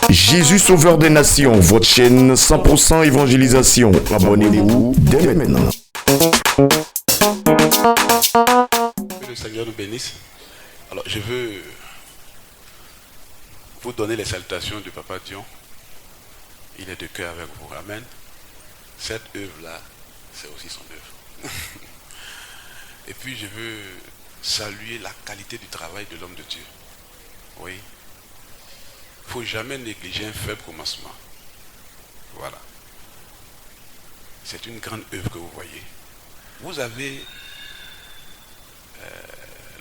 Jésus Sauveur des Nations, votre chaîne 100% évangélisation. Abonnez-vous dès maintenant. Que le Seigneur nous bénisse. Alors, je veux vous donner les salutations du Papa Dion. Il est de cœur avec vous. Amen. Cette œuvre-là, c'est aussi son œuvre. Et puis, je veux saluer la qualité du travail de l'homme de Dieu. Oui. Il ne faut jamais négliger un faible commencement. Voilà. C'est une grande œuvre que vous voyez. Vous avez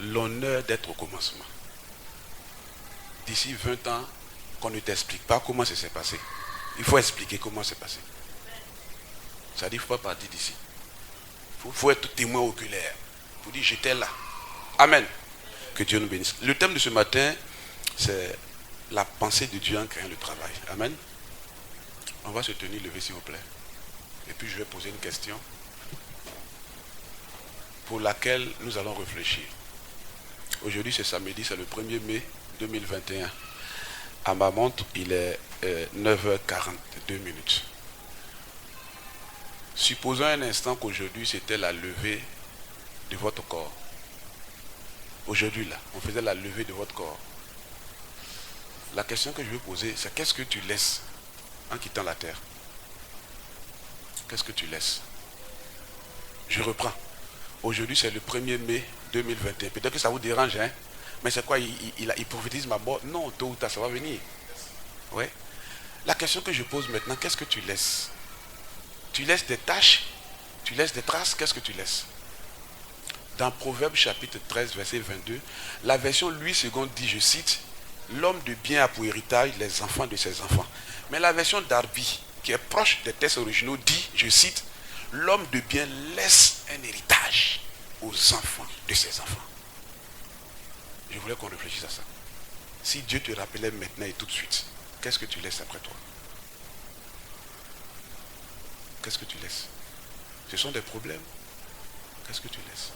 l'honneur d'être au commencement. D'ici 20 ans, qu'on ne t'explique pas comment ça s'est passé. Il faut expliquer comment c'est passé. Ça dit, il ne faut pas partir d'ici. Il faut être témoin oculaire. Il faut dire, j'étais là. Amen. Que Dieu nous bénisse. Le thème de ce matin, c'est la pensée de Dieu en créant le travail. Amen. On va se tenir levé, s'il vous plaît. Et puis, je vais poser une question pour laquelle nous allons réfléchir. Aujourd'hui, c'est samedi, c'est le 1er mai 2021. À ma montre, il est 9h42 minutes. Supposons un instant qu'aujourd'hui, c'était la levée de votre corps. Aujourd'hui, là, on faisait la levée de votre corps. La question que je veux poser, c'est qu'est-ce que tu laisses en quittant la terre? Qu'est-ce que tu laisses? Je reprends. Aujourd'hui, c'est le 1er mai 2021. Peut-être que ça vous dérange, hein? Mais c'est quoi? Il prophétise ma mort? Non, tôt ou tard, ça va venir. Ouais. La question que je pose maintenant, qu'est-ce que tu laisses? Tu laisses des taches? Tu laisses des traces? Qu'est-ce que tu laisses? Dans Proverbe chapitre 13, verset 22, la version Louis II dit, je cite, l'homme de bien a pour héritage les enfants de ses enfants. Mais la version Darby, qui est proche des textes originaux, dit, je cite, l'homme de bien laisse un héritage aux enfants de ses enfants. Je voulais qu'on réfléchisse à ça. Si Dieu te rappelait maintenant et tout de suite, qu'est-ce que tu laisses après toi? Qu'est-ce que tu laisses? Ce sont des problèmes. Qu'est-ce que tu laisses?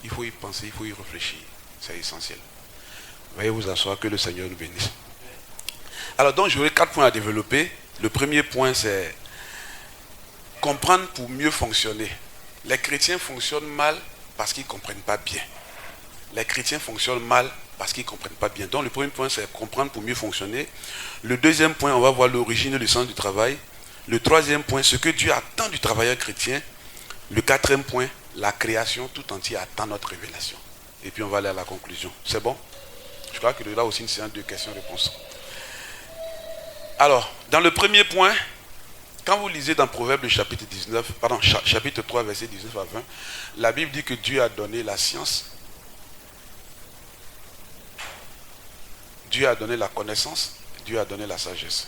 Il faut y penser, il faut y réfléchir. C'est essentiel. Veuillez vous asseoir, que le Seigneur nous bénisse. Alors donc, j'aurai 4 points à développer. Le premier point, c'est comprendre pour mieux fonctionner. Les chrétiens fonctionnent mal parce qu'ils ne comprennent pas bien. Les chrétiens fonctionnent mal parce qu'ils ne comprennent pas bien. Donc le premier point, c'est comprendre pour mieux fonctionner. Le deuxième point, on va voir l'origine et le sens du travail. Le troisième point, ce que Dieu attend du travailleur chrétien. Le quatrième point, la création tout entière attend notre révélation. Et puis on va aller à la conclusion. C'est bon? Je crois que là aussi une séance de questions-réponses. Alors, dans le premier point, quand vous lisez dans Proverbe chapitre 3, verset 19 à 20, la Bible dit que Dieu a donné la science, Dieu a donné la connaissance, Dieu a donné la sagesse.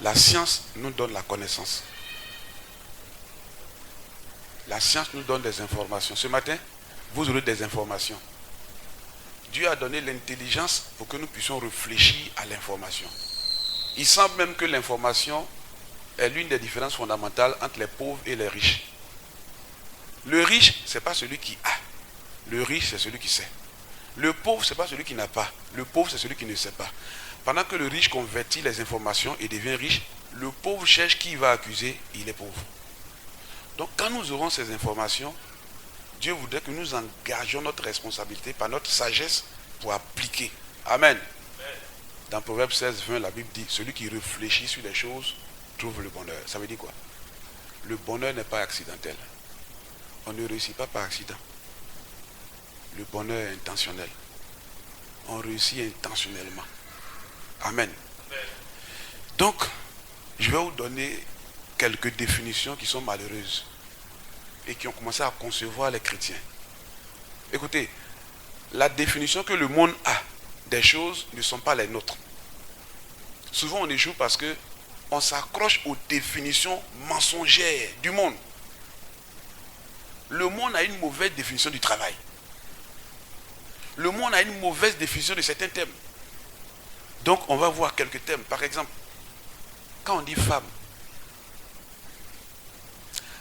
La science nous donne la connaissance. La science nous donne des informations. Ce matin, vous aurez des informations. Dieu a donné l'intelligence pour que nous puissions réfléchir à l'information. Il semble même que l'information est l'une des différences fondamentales entre les pauvres et les riches. Le riche, ce n'est pas celui qui a. Le riche, c'est celui qui sait. Le pauvre, ce n'est pas celui qui n'a pas. Le pauvre, c'est celui qui ne sait pas. Pendant que le riche convertit les informations et devient riche, le pauvre cherche qui il va accuser, il est pauvre. Donc quand nous aurons ces informations, Dieu voudrait que nous engagions notre responsabilité par notre sagesse pour appliquer. Amen. Dans Proverbe 16, 20, la Bible dit, celui qui réfléchit sur les choses trouve le bonheur. Ça veut dire quoi? Le bonheur n'est pas accidentel. On ne réussit pas par accident. Le bonheur est intentionnel. On réussit intentionnellement. Amen. Donc, je vais vous donner quelques définitions qui sont malheureuses et qui ont commencé à concevoir les chrétiens. Écoutez, la définition que le monde a des choses ne sont pas les nôtres. Souvent on échoue parce qu'on s'accroche aux définitions mensongères du monde. Le monde a une mauvaise définition du travail. Le monde a une mauvaise définition de certains thèmes. Donc on va voir quelques thèmes. Par exemple, quand on dit femme,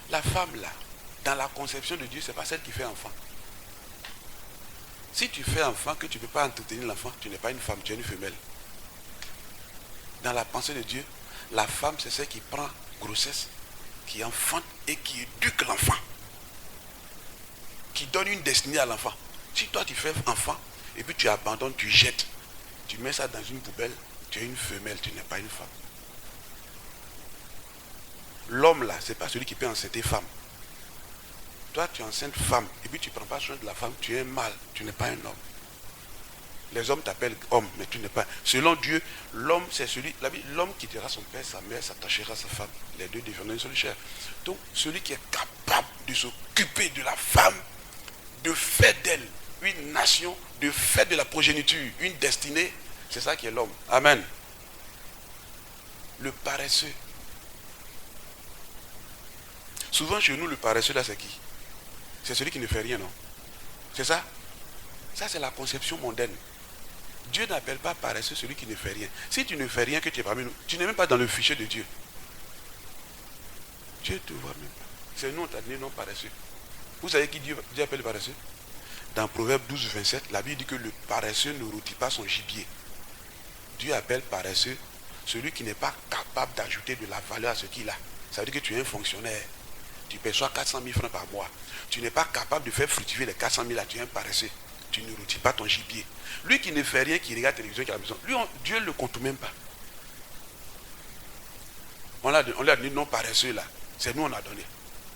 la femme là, dans la conception de Dieu, ce n'est pas celle qui fait enfant. Si tu fais enfant, que tu ne peux pas entretenir l'enfant, tu n'es pas une femme, tu es une femelle. Dans la pensée de Dieu, la femme, c'est celle qui prend grossesse, qui enfante et qui éduque l'enfant. Qui donne une destinée à l'enfant. Si toi tu fais enfant, et puis tu abandonnes, tu jettes, tu mets ça dans une poubelle, tu es une femelle, tu n'es pas une femme. L'homme là, ce n'est pas celui qui peut enceinter femme. Toi tu enceintes femme, et puis tu ne prends pas soin de la femme, tu es un mâle, tu n'es pas un homme. Les hommes t'appellent homme, mais tu n'es pas. Selon Dieu, l'homme c'est celui, l'homme quittera son père, sa mère, s'attachera à sa femme. Les deux deviendront une seule chair. Donc celui qui est capable de s'occuper de la femme, de faire d'elle une nation, de faire de la progéniture une destinée, c'est ça qui est l'homme. Amen. Le paresseux. Souvent chez nous, le paresseux là, c'est qui? C'est celui qui ne fait rien, non? C'est ça? Ça, c'est la conception mondaine. Dieu n'appelle pas paresseux celui qui ne fait rien. Si tu ne fais rien, que tu es parmi nous, tu n'es même pas dans le fichier de Dieu. Dieu ne te voit même pas. C'est nous, on t'a donné non paresseux. Vous savez qui Dieu appelle le paresseux? Dans Proverbe 12, 27, la Bible dit que le paresseux ne rôtit pas son gibier. Dieu appelle paresseux celui qui n'est pas capable d'ajouter de la valeur à ce qu'il a. Ça veut dire que tu es un fonctionnaire. Tu perçois 400 000 francs par mois. Tu n'es pas capable de faire fructifier les 400 000 là. Tu es un paresseux. Tu ne rôtis pas ton gibier. Lui qui ne fait rien, qui regarde la télévision, qui a la maison, lui, Dieu ne le compte même pas. On lui a donné non paresseux là. C'est nous on a donné.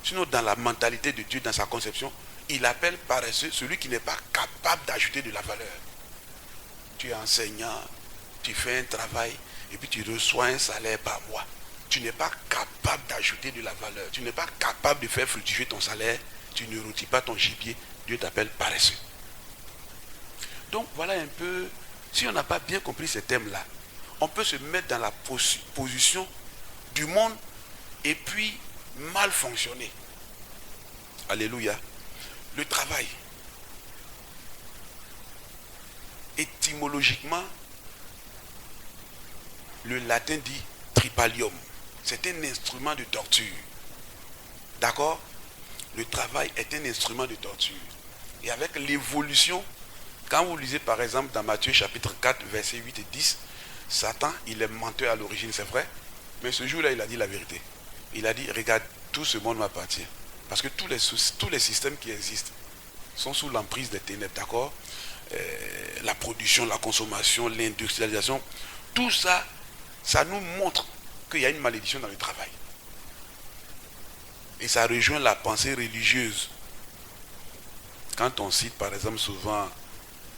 Sinon, dans la mentalité de Dieu, dans sa conception, il appelle paresseux celui qui n'est pas capable d'ajouter de la valeur. Tu es enseignant, tu fais un travail, et puis tu reçois un salaire par mois. Tu n'es pas capable d'ajouter de la valeur. Tu n'es pas capable de faire fructifier ton salaire. Tu ne rôtis pas ton gibier. Dieu t'appelle paresseux. Donc voilà un peu, si on n'a pas bien compris ces thèmes-là, on peut se mettre dans la position du monde et puis mal fonctionner. Alléluia. Le travail. Étymologiquement, le latin dit tripalium. C'est un instrument de torture. D'accord? Le travail est un instrument de torture. Et avec l'évolution, quand vous lisez par exemple dans Matthieu chapitre 4, versets 8 et 10, Satan, il est menteur à l'origine, c'est vrai. Mais ce jour-là, il a dit la vérité. Il a dit, regarde, tout ce monde m'appartient. Parce que tous les systèmes qui existent sont sous l'emprise des ténèbres, d'accord? La production, la consommation, l'industrialisation, tout ça, ça nous montre qu'il y a une malédiction dans le travail. Et ça rejoint la pensée religieuse. Quand on cite par exemple souvent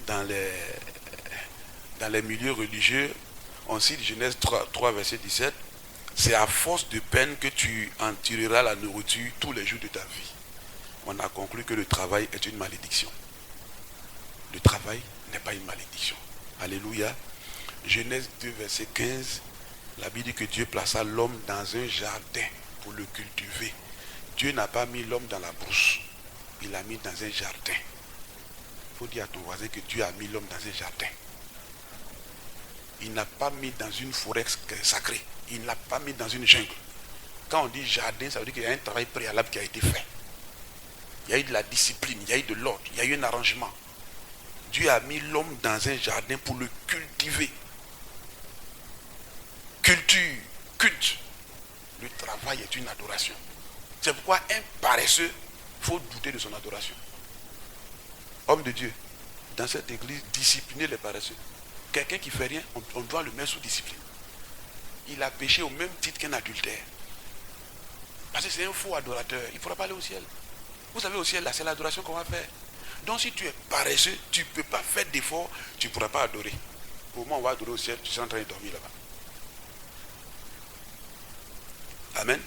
dans les milieux religieux, on cite Genèse 3 verset 17, c'est à force de peine que tu en tireras la nourriture tous les jours de ta vie. On a conclu que le travail est une malédiction. Le travail n'est pas une malédiction. Alléluia. Genèse 2 verset 15, la Bible dit que Dieu plaça l'homme dans un jardin pour le cultiver. Dieu n'a pas mis l'homme dans la brousse, il l'a mis dans un jardin. Il faut dire à ton voisin que Dieu a mis l'homme dans un jardin. Il n'a pas mis dans une forêt sacrée, il ne l'a pas mis dans une jungle. Quand on dit jardin, ça veut dire qu'il y a un travail préalable qui a été fait. Il y a eu de la discipline, il y a eu de l'ordre, il y a eu un arrangement. Dieu a mis l'homme dans un jardin pour le cultiver. Culture, culte. Le travail est une adoration. C'est pourquoi un paresseux, il faut douter de son adoration. Homme de Dieu, dans cette église, discipliner les paresseux. Quelqu'un qui ne fait rien, on doit le mettre sous discipline. Il a péché au même titre qu'un adultère. Parce que c'est un faux adorateur. Il ne pourra pas aller au ciel. Vous savez, au ciel, là, c'est l'adoration qu'on va faire. Donc si tu es paresseux, tu ne peux pas faire d'efforts, tu ne pourras pas adorer. Au moment où on va adorer au ciel, tu seras en train de dormir là-bas. Amen.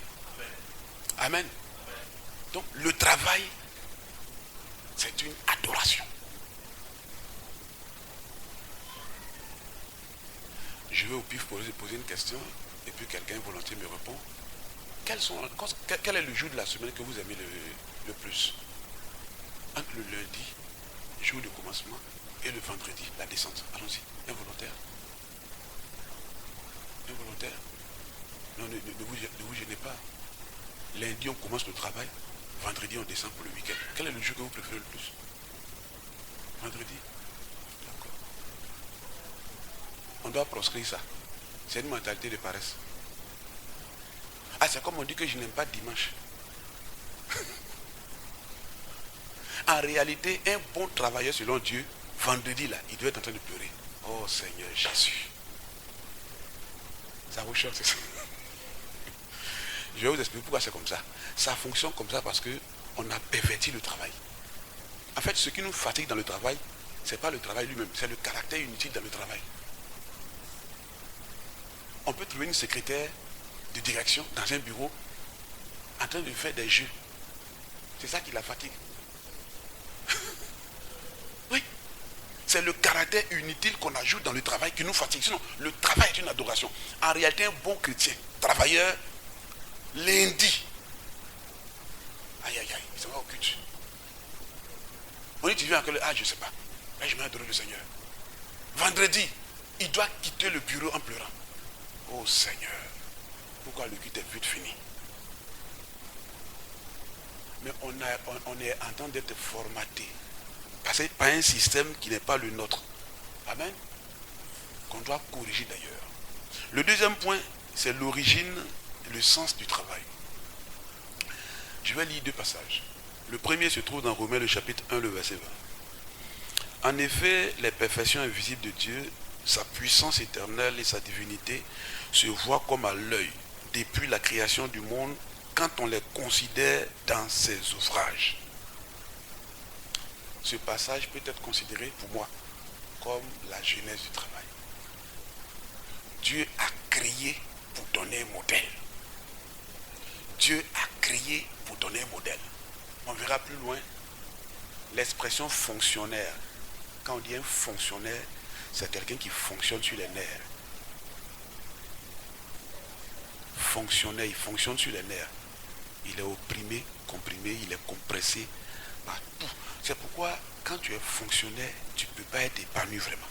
Amen. Donc le travail, c'est une adoration. Je vais au pif poser une question et puis quelqu'un volontiers me répond. Quel est le jour de la semaine que vous aimez le plus? Entre le lundi, jour de commencement, et le vendredi, la descente. Allons-y. Un volontaire. Un volontaire. Non, ne vous gênez pas. Lundi, on commence le travail. vendredi on descend pour le week-end. Quel est le jour que vous préférez le plus? Vendredi. D'accord. On doit proscrire ça. C'est une mentalité de paresse. Ah, c'est comme on dit que je n'aime pas dimanche. En réalité, un bon travailleur selon Dieu, vendredi là, il doit être en train de pleurer. Oh Seigneur Jésus. Ça vous choque, c'est ça? Je vais vous expliquer pourquoi c'est comme ça. Ça fonctionne comme ça parce qu'on a perverti le travail. En fait, ce qui nous fatigue dans le travail, ce n'est pas le travail lui-même, c'est le caractère inutile dans le travail. On peut trouver une secrétaire de direction dans un bureau en train de faire des jeux. C'est ça qui la fatigue. Oui. C'est le caractère inutile qu'on ajoute dans le travail qui nous fatigue. Sinon, le travail est une adoration. En réalité, un bon chrétien, travailleur, lundi, aïe, il s'en va au culte. On dit, tu viens à quelle heure? Ah, je ne sais pas. Là, je vais adorer le Seigneur. Vendredi, il doit quitter le bureau en pleurant. Oh Seigneur, pourquoi le culte est vite fini? Mais on est en train d'être formaté par un système qui n'est pas le nôtre. Amen. Qu'on doit corriger d'ailleurs. Le deuxième point, c'est l'origine et le sens du travail. Je vais lire deux passages. Le premier se trouve dans Romains le chapitre 1, le verset 20. En effet, les perfections invisibles de Dieu, sa puissance éternelle et sa divinité se voient comme à l'œil depuis la création du monde quand on les considère dans ses ouvrages. Ce passage peut être considéré pour moi comme la genèse du travail. Dieu a créé pour donner un modèle. Dieu a créé pour donner un modèle. On verra plus loin l'expression fonctionnaire. Quand on dit un fonctionnaire, c'est quelqu'un qui fonctionne sur les nerfs. Fonctionnaire, il fonctionne sur les nerfs. Il est opprimé, comprimé, il est compressé par tout. C'est pourquoi quand tu es fonctionnaire, tu ne peux pas être épanoui vraiment.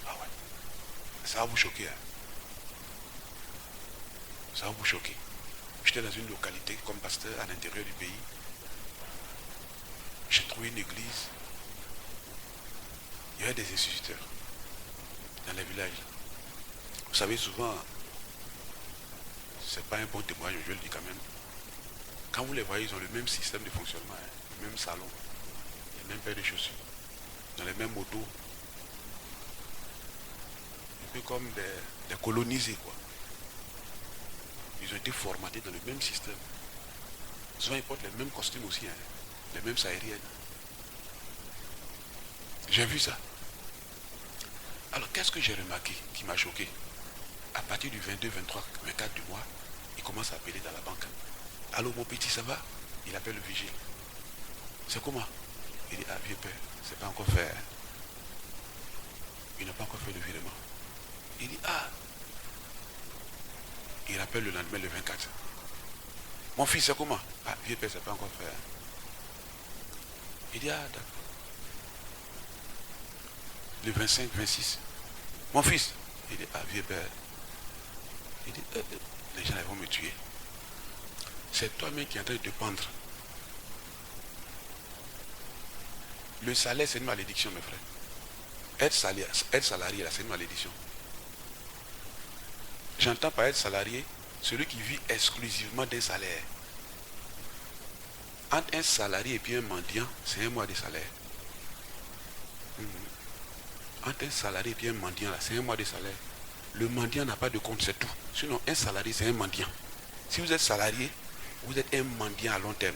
Ah ouais. Ça va vous choquer. Hein? Ça va vous choquer. J'étais dans une localité comme pasteur à l'intérieur du pays. J'ai trouvé une église. Il y avait des instituteurs dans les villages. Vous savez, souvent, c'est pas un bon témoignage, je le dis quand même. Quand vous les voyez, ils ont le même système de fonctionnement, hein, le même salon, les mêmes paires de chaussures, dans les mêmes motos. Un peu comme des colonisés, quoi. Ils ont été formatés dans le même système. Souvent, ils portent les mêmes costumes aussi, hein, les mêmes sahéliennes. J'ai vu ça. Alors, qu'est-ce que j'ai remarqué qui m'a choqué? À partir du 22, 23, 24 du mois, il commence à appeler dans la banque. Allô, mon petit, ça va? Il appelle le vigile. C'est comment? Il dit, ah, vieux père, c'est pas encore fait. Il n'a pas encore fait le virement. Il dit, ah. Il appelle le lendemain, le 24. Mon fils, c'est comment? Ah, vieux père, c'est pas encore fait. Il dit, ah, d'accord. Le 25, 26. Mon fils. Il dit, ah, vieux père. Il dit, les gens vont me tuer. C'est toi-même qui es en train de te pendre. Le salaire, c'est une malédiction, mes frères. Être salarié, là, c'est une malédiction. J'entends par être salarié, celui qui vit exclusivement d'un salaire. Entre un salarié et puis un mendiant, c'est un mois de salaire. Entre un salarié et puis un mendiant, là, c'est un mois de salaire. Le mendiant n'a pas de compte, c'est tout. Sinon, un salarié, c'est un mendiant. Si vous êtes salarié, vous êtes un mendiant à long terme.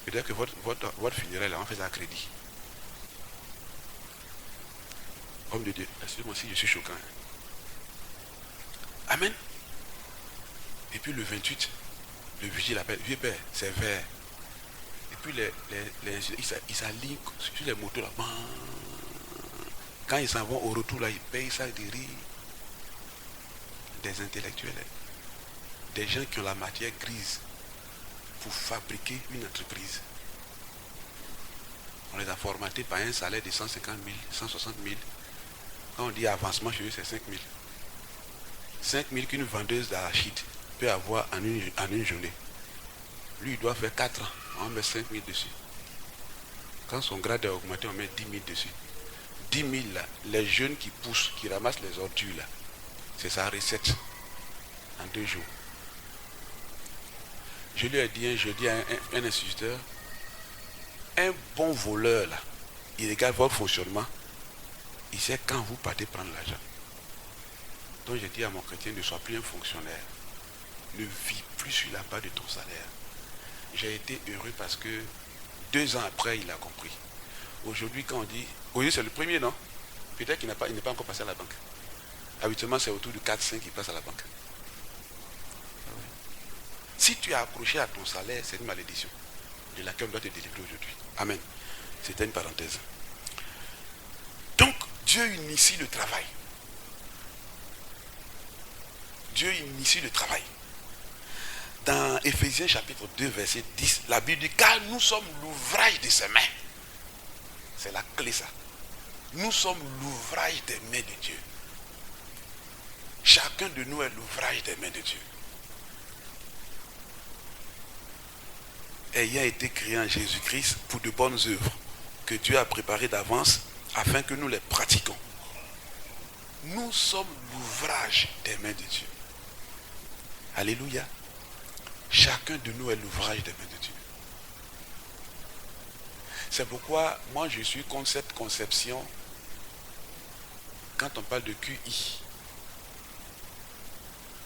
Peut-être que votre funéraire, là, on fait ça à crédit. Homme de Dieu, excusez-moi si je suis choquant. Amen. Et puis le 28, le vigile appelle, vieux père, c'est vert. Et puis ils s'alignent sur les motos là. Quand ils s'en vont au retour là, ils payent ça des rires. Des intellectuels, des gens qui ont la matière grise pour fabriquer une entreprise. On les a formatés par un salaire de 150 000, 160 000. Quand on dit avancement chez eux, c'est 5 000. 5 000 qu'une vendeuse d'arachide peut avoir en une journée. Lui, il doit faire 4 ans. On met 5 000 dessus. Quand son grade est augmenté, on met 10 000 dessus. 10 000 là, les jeunes qui poussent, qui ramassent les ordures là, c'est sa recette en 2 jours. Je lui ai dit un jeudi à un instituteur, un bon voleur là, il regarde votre fonctionnement, il sait quand vous partez prendre l'argent. Donc j'ai dit à mon chrétien, ne sois plus un fonctionnaire, ne vis plus sur la base de ton salaire. J'ai été heureux parce que 2 ans après, il a compris. Aujourd'hui, quand on dit, oui, c'est le premier, non? Peut-être qu'il n'est pas encore passé à la banque. Habituellement, c'est autour de 4-5 qui passent à la banque. Si tu es accroché à ton salaire, c'est une malédiction de laquelle on doit te délivrer aujourd'hui. Amen. C'était une parenthèse. Donc, Dieu initie le travail. Dieu initie le travail. Dans Éphésiens chapitre 2, verset 10, la Bible dit, car nous sommes l'ouvrage de ses mains. C'est la clé ça. Nous sommes l'ouvrage des mains de Dieu. Chacun de nous est l'ouvrage des mains de Dieu. Ayant été créé en Jésus-Christ pour de bonnes œuvres que Dieu a préparées d'avance afin que nous les pratiquions. Nous sommes l'ouvrage des mains de Dieu. Alléluia. Chacun de nous est l'ouvrage des mains de Dieu. C'est pourquoi moi je suis contre cette conception quand on parle de QI.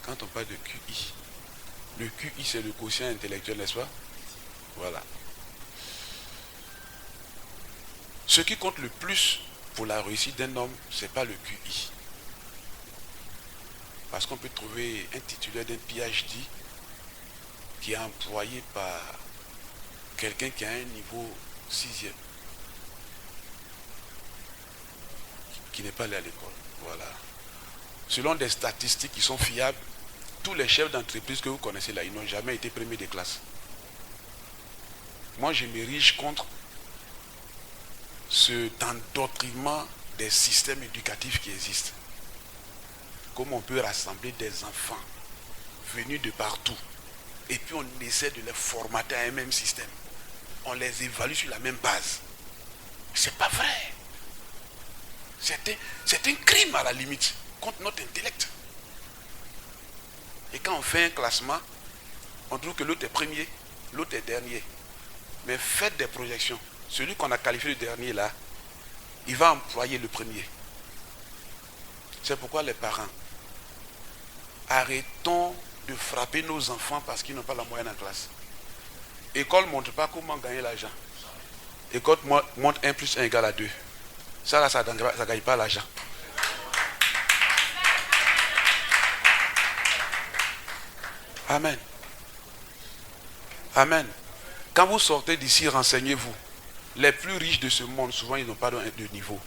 Quand on parle de QI. Le QI c'est le quotient intellectuel, n'est-ce pas? Voilà. Ce qui compte le plus pour la réussite d'un homme, ce n'est pas le QI. Parce qu'on peut trouver un titulaire d'un PhD qui est employé par quelqu'un qui a un niveau 6e, qui n'est pas allé à l'école. Voilà. Selon des statistiques qui sont fiables, tous les chefs d'entreprise que vous connaissez là, ils n'ont jamais été premiers de classe. Moi, je m'érige contre cet endoctrinement des systèmes éducatifs qui existent. Comment on peut rassembler des enfants venus de partout et puis on essaie de les formater à un même système. On les évalue sur la même base. C'est pas vrai. C'est un crime à la limite contre notre intellect. Et quand on fait un classement, on trouve que l'autre est premier, l'autre est dernier. Mais faites des projections. Celui qu'on a qualifié le dernier là, il va employer le premier. C'est pourquoi les parents, arrêtons de frapper nos enfants parce qu'ils n'ont pas la moyenne en classe. École ne montre pas comment gagner l'argent. École montre 1 plus 1 égale à 2. Ça là, ça ne gagne pas l'argent. Amen. Amen. Quand vous sortez d'ici, renseignez-vous. Les plus riches de ce monde, souvent, ils n'ont pas de niveau.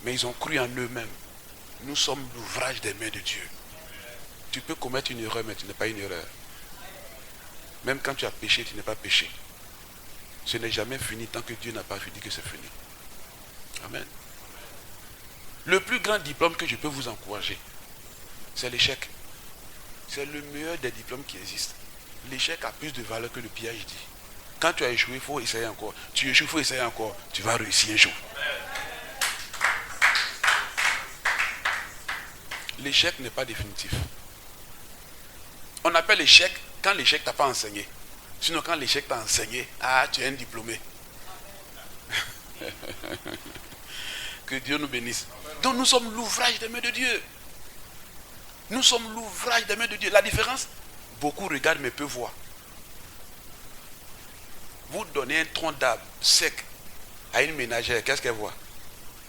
Mais ils ont cru en eux-mêmes. Nous sommes l'ouvrage des mains de Dieu. Tu peux commettre une erreur, mais tu n'es pas une erreur. Même quand tu as péché, tu n'es pas péché. Ce n'est jamais fini tant que Dieu n'a pas dit que c'est fini. Amen. Le plus grand diplôme que je peux vous encourager, c'est l'échec. C'est le meilleur des diplômes qui existent. L'échec a plus de valeur que le PhD. Quand tu as échoué, il faut essayer encore. Tu échoues, il faut essayer encore. Tu vas réussir un jour. L'échec n'est pas définitif. On appelle l'échec quand l'échec t'a pas enseigné. Sinon, quand l'échec t'a enseigné, tu es un diplômé. Que Dieu nous bénisse. Donc nous sommes l'ouvrage des mains de Dieu. Nous sommes l'ouvrage des mains de Dieu. La différence, beaucoup regardent mais peu voient. Vous donnez un tronc d'arbre sec à une ménagère, qu'est-ce qu'elle voit?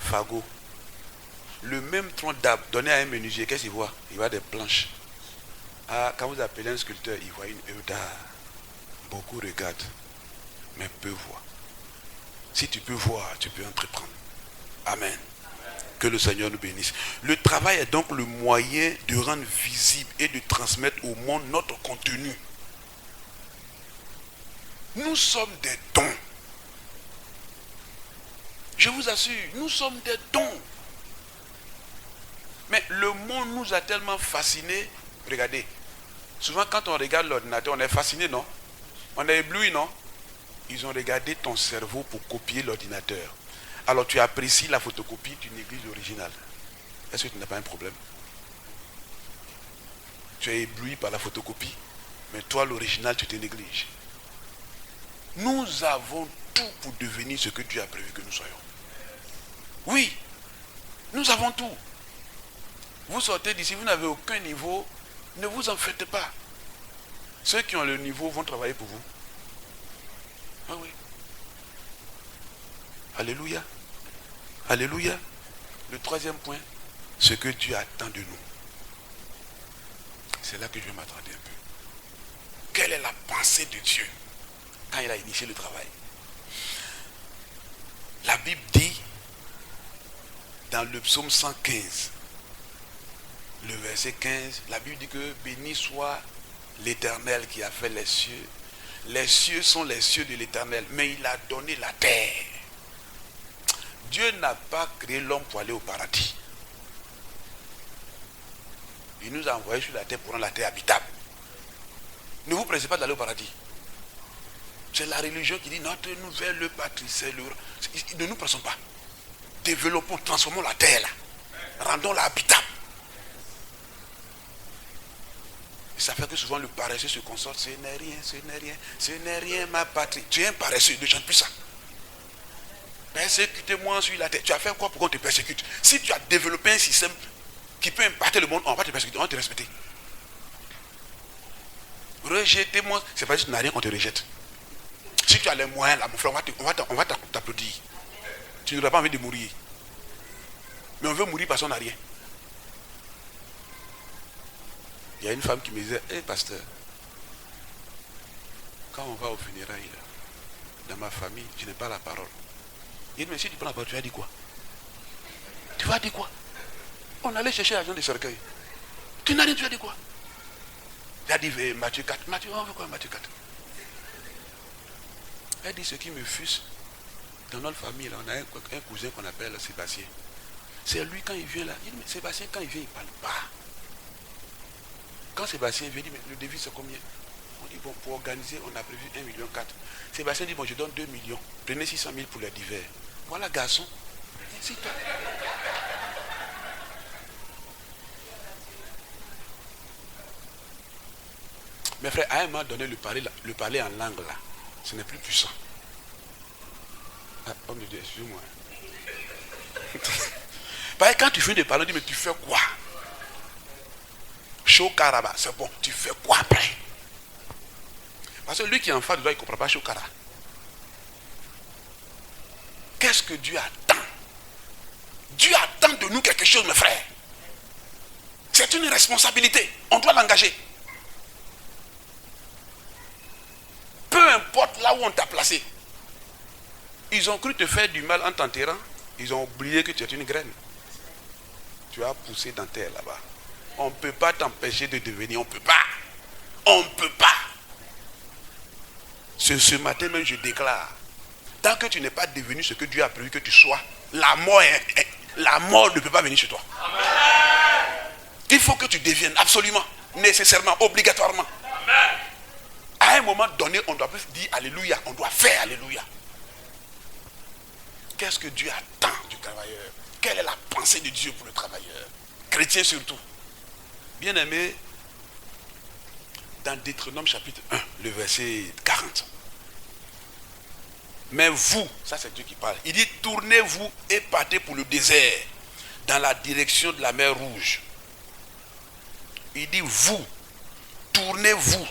Fagot. Le même tronc d'arbre donné à un menuisier, qu'est-ce qu'il voit? Il voit des planches. Quand vous appelez un sculpteur, il voit une œuvre d'art. Beaucoup regardent, mais peu voient. Si tu peux voir, tu peux entreprendre. Amen. Que le Seigneur nous bénisse. Le travail est donc le moyen de rendre visible et de transmettre au monde notre contenu. Nous sommes des dons. Je vous assure, nous sommes des dons. Mais le monde nous a tellement fascinés Regardez. Souvent, quand on regarde l'ordinateur, on est fasciné, non? On est ébloui, non? Ils ont regardé ton cerveau pour copier l'ordinateur. Alors, tu apprécies la photocopie, tu négliges l'original. Est-ce que tu n'as pas un problème? Tu es ébloui par la photocopie, mais toi, l'original, tu te négliges. Nous avons tout pour devenir ce que Dieu a prévu que nous soyons. Oui, nous avons tout. Vous sortez d'ici, vous n'avez aucun niveau, ne vous en faites pas. Ceux qui ont le niveau vont travailler pour vous. Ah oui. Alléluia. Alléluia. Le troisième point, ce que Dieu attend de nous. C'est là que je vais m'attarder un peu. Quelle est la pensée de Dieu quand il a initié le travail? La Bible dit dans le psaume 115, le verset 15, la Bible dit que béni soit l'Éternel qui a fait les cieux. Les cieux sont les cieux de l'Éternel, mais il a donné la terre. Dieu n'a pas créé l'homme pour aller au paradis. Il nous a envoyés sur la terre pour rendre la terre habitable. Ne vous pressez pas d'aller au paradis. C'est la religion qui dit notre nouvelle patrie, c'est le... Ne nous pressons pas. Développons, transformons la terre là. Rendons-la habitable. Et ça fait que souvent le paresseux se console. Ce n'est rien, ce n'est rien, ce n'est rien ma patrie. Tu es un paresseux, ne chante plus ça. Persécutez-moi sur la terre. Tu as fait quoi pour qu'on te persécute? Si tu as développé un système qui peut impacter le monde, on va te persécuter, on va te respecter. Rejetez-moi, c'est pas que tu n'as rien, on te rejette. Si tu as les moyens là, mon frère, on va t'applaudir. Tu n'auras pas envie de mourir. Mais on veut mourir parce qu'on n'a rien. Il y a une femme qui me disait, hé pasteur, quand on va au funérailles, dans ma famille, je n'ai pas la parole. Il dit, mais si tu prends la parole, tu vas dire quoi? Tu vas dire quoi? On allait chercher l'argent des cercueils. Tu n'as rien, tu vas dire quoi? Il a dit, Matthieu 4. Matthieu, on veut quoi Matthieu 4? Elle dit, ce qui me fuse, dans notre famille, là, on a un cousin qu'on appelle Sébastien. C'est lui, quand il vient là, il dit, mais Sébastien, quand il vient, il ne parle pas. Quand Sébastien vient, il dit, mais le devis, c'est combien? On dit, bon, pour organiser, on a prévu 1,4 million. Sébastien dit, bon, je donne 2 millions. Prenez 600 000 pour les divers. Voilà, garçon. C'est toi. Mes frères, à un moment donné, le parler en langue, là, ce n'est plus puissant. Ah, oh mon Dieu, excusez-moi. Parce que quand tu fais de parler, on dit, mais tu fais quoi? Chokaraba, c'est bon, tu fais quoi après? Parce que lui qui est en face de toi, il ne comprend pas Chokara. Qu'est-ce que Dieu attend? Dieu attend de nous quelque chose, mes frères. C'est une responsabilité. On doit l'engager. Peu importe là où on t'a placé. Ils ont cru te faire du mal en t'enterrant. Ils ont oublié que tu es une graine. Tu as poussé dans terre là-bas. On ne peut pas t'empêcher de devenir. On ne peut pas. On ne peut pas. Ce matin même, je déclare. Tant que tu n'es pas devenu ce que Dieu a prévu que tu sois, la mort ne peut pas venir chez toi. Amen. Il faut que tu deviennes absolument, nécessairement, obligatoirement. Amen. À un moment donné, on doit plus dire Alléluia. On doit faire Alléluia. Qu'est-ce que Dieu attend du travailleur? Quelle est la pensée de Dieu pour le travailleur? Chrétien surtout. Bien-aimé, dans Deutéronome chapitre 1, le verset 40. Mais vous, ça c'est Dieu qui parle, il dit tournez-vous et partez pour le désert, dans la direction de la mer Rouge. Il dit vous, tournez-vous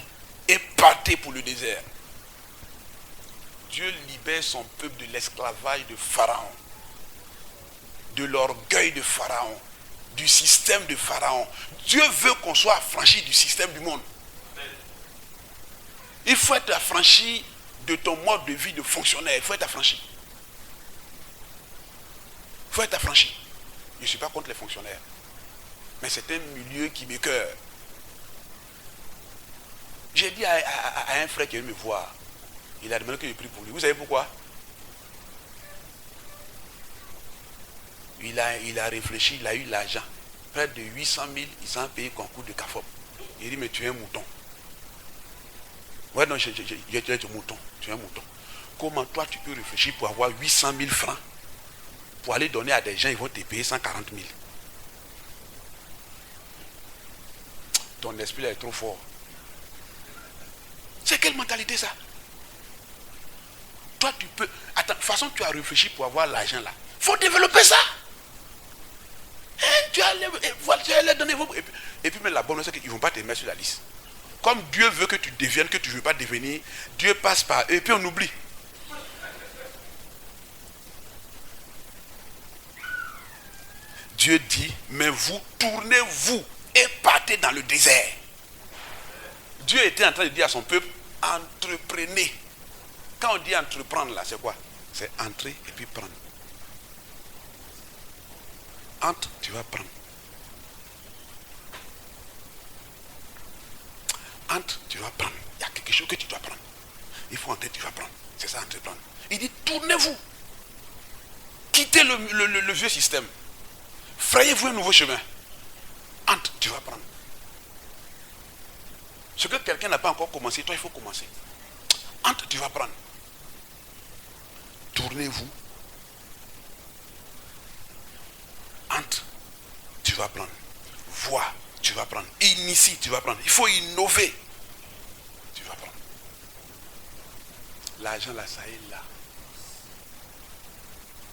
et partez pour le désert. Dieu libère son peuple de l'esclavage de Pharaon, de l'orgueil de Pharaon, du système de Pharaon. Dieu veut qu'on soit affranchi du système du monde. Il faut être affranchi de ton mode de vie de fonctionnaire. Il faut être affranchi. Il faut être affranchi. Je ne suis pas contre les fonctionnaires. Mais c'est un milieu qui m'écoeure. J'ai dit à un frère qui est venu me voir, il a demandé que je prie pour lui. Vous savez pourquoi? Il a réfléchi, il a eu l'argent. Près de 800 000, ils ont payé concours de CAFOP. Il dit, mais tu es un mouton. Ouais, non, j'ai un mouton. Tu es un mouton. Comment toi tu peux réfléchir pour avoir 800 000 francs pour aller donner à des gens, ils vont te payer 140 000. Ton esprit là est trop fort. C'est quelle mentalité ça? Toi tu peux... Attends, de toute façon tu as réfléchi pour avoir l'argent là. Il faut développer ça. Tu as les donner. Et puis mais la bonne chose c'est qu'ils ne vont pas te mettre sur la liste. Comme Dieu veut que tu deviennes, que tu ne veux pas devenir, Dieu passe par eux et puis on oublie. Dieu dit, mais vous, tournez-vous et partez dans le désert. Dieu était en train de dire à son peuple, entreprenez. Quand on dit entreprendre là, c'est quoi? C'est entrer et puis prendre. Entre, tu vas prendre. Entre, tu vas prendre. Il y a quelque chose que tu dois prendre. Il faut entrer, tu vas prendre. C'est ça, entreprendre. Il dit, tournez-vous. Quittez le vieux système. Frayez-vous un nouveau chemin. Entre, tu vas prendre. Ce que quelqu'un n'a pas encore commencé, toi il faut commencer. Entre, tu vas prendre. Tournez-vous. Entre, tu vas prendre. Vois, tu vas prendre. Initie, tu vas prendre. Il faut innover. Tu vas prendre. L'argent là, ça est là.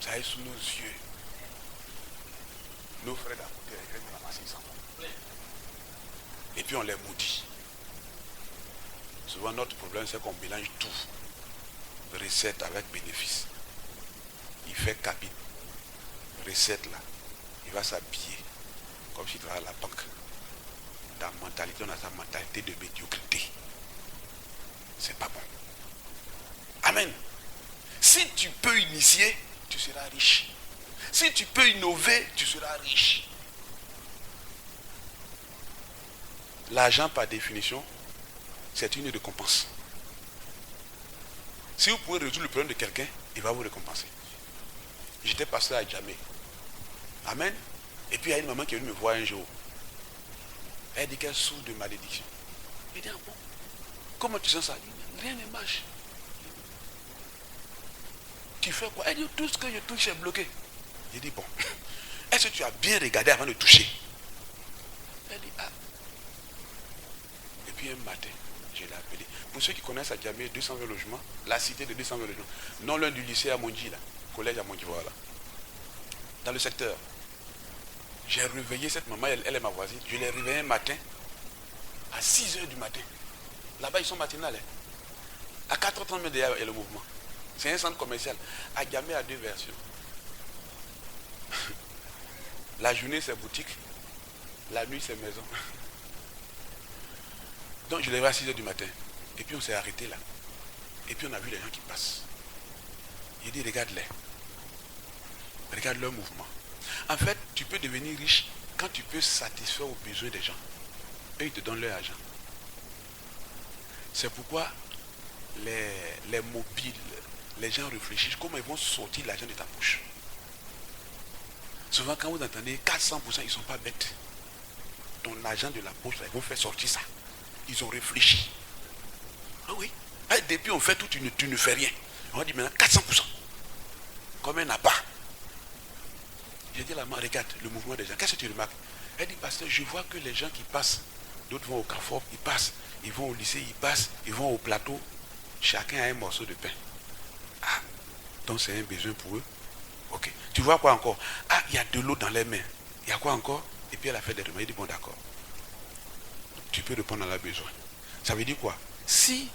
Ça est sous nos yeux. Nos frères d'à côté, ils viennent ramasser, ils s'en vont. Et puis on les maudit. Souvent notre problème c'est qu'on mélange tout. Recette avec bénéfice. Il fait capite. Recette là. Il va s'habiller comme s'il travaille à la banque. Dans la mentalité, on a sa mentalité de médiocrité. C'est pas bon. Amen. Si tu peux initier, tu seras riche. Si tu peux innover, tu seras riche. L'argent, par définition, c'est une récompense. Si vous pouvez résoudre le problème de quelqu'un, il va vous récompenser. J'étais pasteur à Djamé. Amen. Et puis il y a une maman qui est venue me voir un jour. Elle dit qu'elle souffre de malédiction. Il dit, ah bon, comment tu sens ça? Rien ne marche. Tu fais quoi? Elle dit, tout ce que je touche est bloqué. J'ai dit, bon, est-ce que tu as bien regardé avant de toucher? Elle dit, ah. Et puis un matin, je l'ai appelé. Pour ceux qui connaissent à Djamé, 220 logements, la cité de 220 logements, non loin du lycée à Mondji, là, collège à Mondji, voilà. Dans le secteur. J'ai réveillé cette maman, elle est ma voisine. Je l'ai réveillée un matin, à 6h du matin. Là-bas, ils sont matinales. À 4h30, il y a le mouvement. C'est un centre commercial. À Djamé a deux versions. La journée, c'est boutique. La nuit, c'est maison. Donc, je l'ai vu à 6h du matin. Et puis, on s'est arrêté là. Et puis, on a vu les gens qui passent. Il dit, regarde-les. Regarde leur mouvement. En fait, tu peux devenir riche quand tu peux satisfaire aux besoins des gens. Eux, ils te donnent leur argent. C'est pourquoi les mobiles, les gens réfléchissent comment ils vont sortir l'argent de ta poche. Souvent, quand vous entendez 400%, ils ne sont pas bêtes. Ton argent de la poche, ils vont faire sortir ça. Ils ont réfléchi. Ah oui. Et depuis, on fait tout, tu ne fais rien. On dit maintenant 400%. Comme un appât. J'ai dit à la maman, regarde le mouvement des gens. Qu'est-ce que tu remarques? Elle dit, pasteur, je vois que les gens qui passent, d'autres vont au Carrefour, ils passent, ils vont au lycée, ils passent, ils vont au plateau. Chacun a un morceau de pain. Ah, donc c'est un besoin pour eux. Ok. Tu vois quoi encore? Ah, il y a de l'eau dans les mains. Il y a quoi encore? Et puis elle a fait des remèdes. Il dit, bon d'accord. Tu peux répondre à leurs besoins. Ça veut dire quoi? Si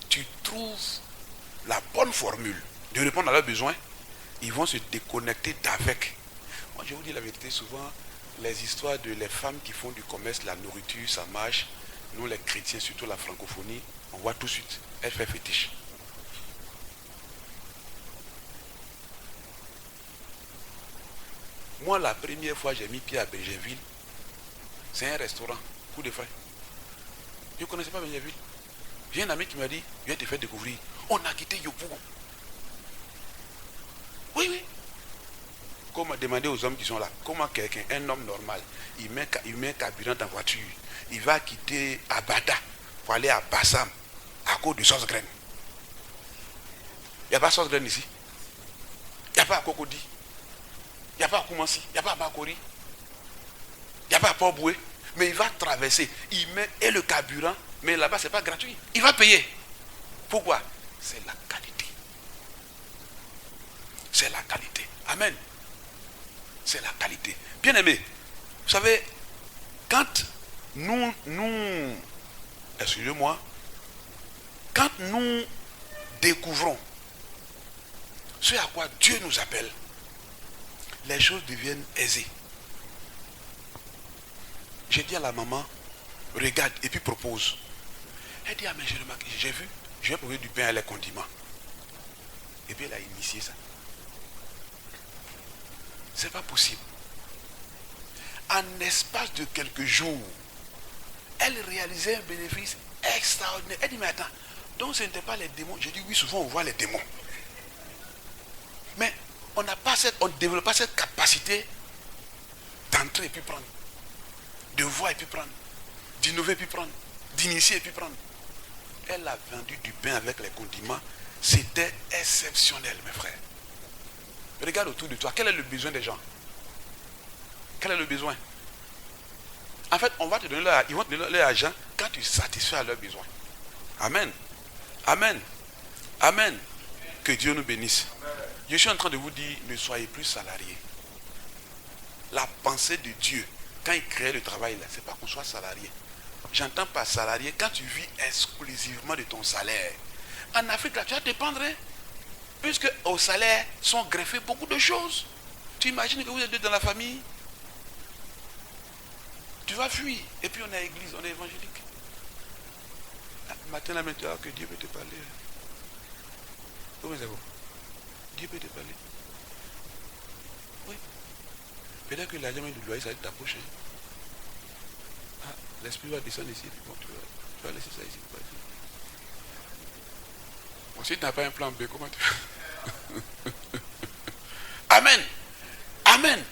tu trouves la bonne formule de répondre à leurs besoins, ils vont se déconnecter d'avec. Moi, je vous dis la vérité, souvent, les histoires de les femmes qui font du commerce, la nourriture, ça marche. Nous, les chrétiens, surtout la francophonie, on voit tout de suite, elle fait fétiche. Moi, la première fois j'ai mis pied à Benjerville, c'est un restaurant, coup de frais. Je ne connaissais pas Benjerville. J'ai un ami qui m'a dit, viens te faire découvrir. On a quitté Yopougon. Oui, oui. Comment demander aux hommes qui sont là, comment quelqu'un, un homme normal, il met un carburant dans la voiture, il va quitter Abada pour aller à Bassam à cause de sauce graine. Il n'y a pas sauce graine ici. Il n'y a pas à Cocody. Il n'y a pas à Koumansi. Il n'y a pas à Bakori. Il n'y a pas à Port-Boué. Mais il va traverser. Il met et le carburant. Mais là-bas, ce n'est pas gratuit. Il va payer. Pourquoi? C'est la qualité. C'est la qualité. Amen. C'est la qualité. Bien aimé, vous savez, quand nous excusez-moi, quand nous découvrons ce à quoi Dieu nous appelle, les choses deviennent aisées. J'ai dit à la maman, regarde, et puis propose. Elle dit, ah mais j'ai remarqué, j'ai vu, je vais proposer du pain à les condiments. Et puis elle a initié ça. C'est pas possible. En espace de quelques jours, elle réalisait un bénéfice extraordinaire. Elle dit, mais attends, donc ce n'était pas les démons. J'ai dit, oui, souvent on voit les démons. Mais on ne développe pas cette capacité d'entrer et puis prendre. De voir et puis prendre. D'innover et puis prendre. D'initier et puis prendre. Elle a vendu du pain avec les condiments. C'était exceptionnel, mes frères. Regarde autour de toi. Quel est le besoin des gens? Quel est le besoin? En fait, ils vont te donner leur argent quand tu satisfais à leurs besoins. Amen. Amen. Amen. Que Dieu nous bénisse. Je suis en train de vous dire, ne soyez plus salariés. La pensée de Dieu, quand il crée le travail, là, c'est pas qu'on soit salarié. J'entends par salarié quand tu vis exclusivement de ton salaire. En Afrique, là, tu vas dépendre, hein, puisque au salaire sont greffés beaucoup de choses. Tu imagines que vous êtes deux dans la famille, tu vas fuir. Et puis on est à l'église, on est évangélique. Matin, là, maintenant, que Dieu peut te parler. Comment c'est bon? Dieu peut te parler. Oui. Peut-être que l'argent du loyer, ça va t'approcher. Ah, l'esprit va descendre ici. Bon, tu vas laisser ça ici. Bon, si tu n'as pas un plan B, comment tu fais? Amen. Amen.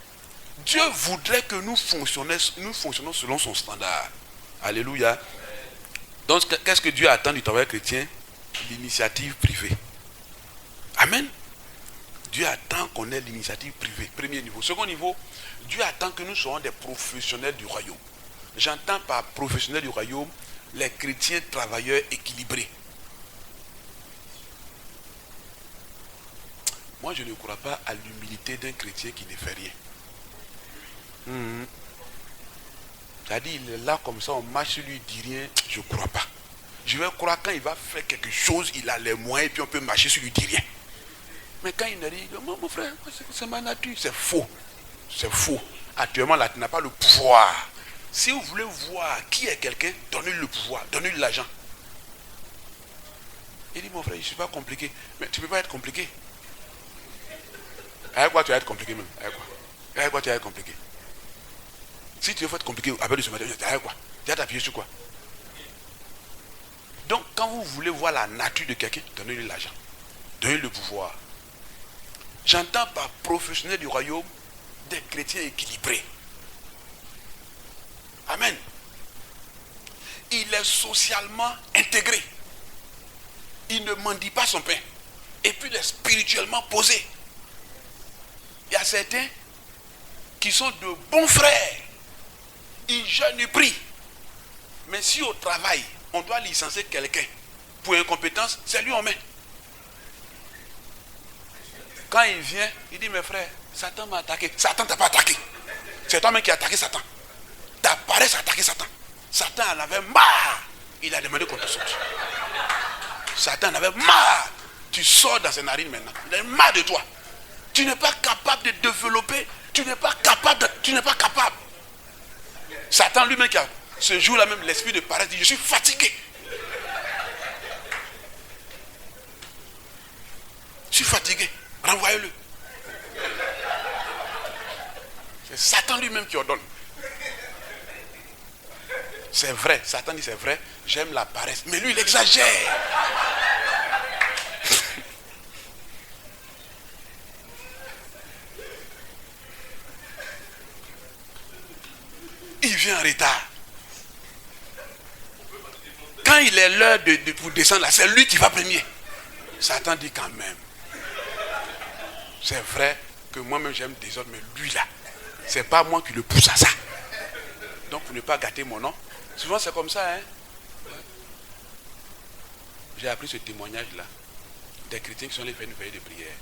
Dieu voudrait que nous fonctionnons selon son standard. Alléluia. Donc, qu'est-ce que Dieu attend du travail chrétien? L'initiative privée. Amen. Dieu attend qu'on ait l'initiative privée. Premier niveau. Second niveau, Dieu attend que nous soyons des professionnels du royaume. J'entends par professionnels du royaume les chrétiens travailleurs équilibrés. Moi, je ne crois pas à l'humilité d'un chrétien qui ne fait rien. C'est-à-dire, il est là comme ça, on marche sur lui, il dit rien, je ne crois pas. Je vais croire quand il va faire quelque chose, il a les moyens, et puis on peut marcher sur lui, il dit rien. Mais quand il ne dit, mon frère, c'est ma nature, c'est faux. C'est faux. Actuellement, là, tu n'as pas le pouvoir. Si vous voulez voir qui est quelqu'un, donnez-lui le pouvoir, donnez-lui l'argent. Il dit, mon frère, je ne suis pas compliqué. Mais tu ne peux pas être compliqué. Avec quoi tu vas être compliqué même? Avec quoi tu vas être compliqué? Si tu veux être compliqué, appelle-le ce matin, avec quoi? Tu vas t'appuyer sur quoi? Donc, quand vous voulez voir la nature de quelqu'un, donnez-lui l'argent. Donnez-lui le pouvoir. J'entends par professionnel du royaume des chrétiens équilibrés. Amen. Il est socialement intégré. Il ne mendie pas son pain. Et puis il est spirituellement posé. Il y a certains qui sont de bons frères. Ils jeûnent et prient. Mais si au travail, on doit licencier quelqu'un pour incompétence, c'est lui on met. Quand il vient, il dit, mes frères, Satan m'a attaqué. Satan ne t'a pas attaqué. C'est toi-même qui as attaqué Satan. Ta paresse a attaqué Satan. Satan en avait marre. Il a demandé qu'on te sorte. Satan en avait marre. Tu sors dans ses narines maintenant. Il a marre de toi. Tu n'es pas capable de développer. Tu n'es pas capable. Satan lui-même qui a ce jour-là même l'esprit de paresse dit, je suis fatigué. Je suis fatigué. Renvoyez-le. C'est Satan lui-même qui ordonne. C'est vrai. Satan dit c'est vrai. J'aime la paresse. Mais lui, il exagère. vient en retard. Quand il est l'heure pour descendre là, c'est lui qui va premier. Satan dit quand même. C'est vrai que moi-même j'aime désordre, mais lui là, c'est pas moi qui le pousse à ça. Donc pour ne pas gâter mon nom, souvent c'est comme ça. Hein? J'ai appris ce témoignage-là des chrétiens qui sont allés faire une veillée de prière.